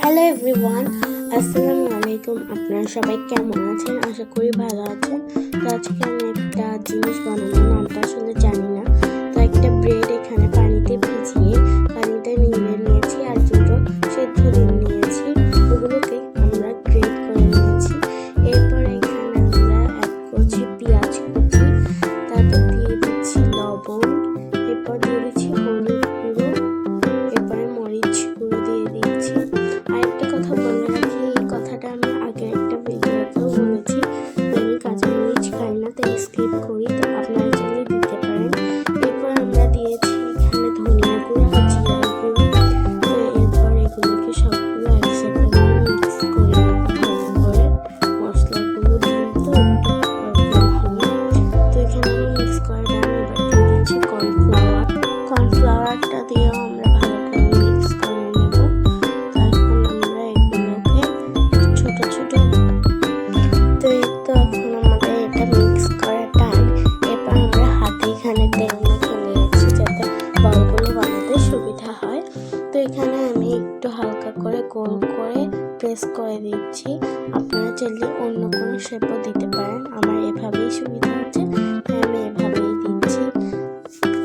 Hello everyone, আসসালামু আলাইকুম। আপনারা সবাই কেমন আছেন? আশা করি ভালো আছেন। তো আজকে আমি একটা জিনিস বানাবো, নামটা আসলে জানি না। তো একটা ব্রেড এখানে পানিতে ভিজিয়ে পানিতে নিয়ে নিয়েছি আর দুটো সেদ্ধ ডিম নিয়েছি, ওগুলোকে আমরা গ্রেট করে নিয়েছি। এরপর এখানে আমরা অ্যাড করছি পেঁয়াজ কুচি, তারপর দিয়ে দিচ্ছি লবণ, এরপর দিয়ে দিচ্ছি হলুদ গুঁড়ো, এরপরে মরিচ গুঁড়ো দিয়ে দিচ্ছি। আরেকটা কথা বলে রাখি, এই কথাটা আমি আগে একটা ভিডিওতেও বলেছি, আমি কাঁচামরিচ খাই না, তাই স্কিপ করি। তো আপনারা চাইলে দিতে পারেন। এরপর আমরা দিয়েছি এখানে ধনিয়া গুঁড়ো আর জিরা গুঁড়ো। তো এরপর এগুলোকে সবগুলো একসাথে মিক্স করে ভালো করে মশলাগুলো দিয়ে তো একটু তো এখানে আমি মিক্স করে এবার দিয়ে দিচ্ছি কর্নফ্লাওয়ারটা দিয়েও আমরা ভালো করে মিক্স করে নেব। এখন আমরা এগুলোকে ছোট ছোট তো এখন আমাদের এটা মিক্স করা টান। এরপর আমরা হাতে এখানে তেল মেখে নিয়েছি যাতে বলগুলো বানাতে সুবিধা হয়। তো এখানে আমি একটু হালকা করে গোল করে প্রেস করে দিচ্ছি। আপনারা চাইলে অন্য কোনো শেপও দিতে পারেন, আমার এভাবেই সুবিধা হচ্ছে তাই আমি এভাবেই দিচ্ছি।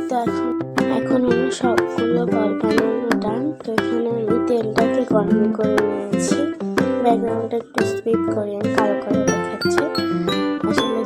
তো এখন আমি সবগুলো বল বানানো ডান। তো এখানে আমি তেলটাকে গরম করে নিয়েছি। ব্যাকগ্রাউন্ডটা একটু স্কিপ করে কালো কালো দেখাচ্ছে, আসলে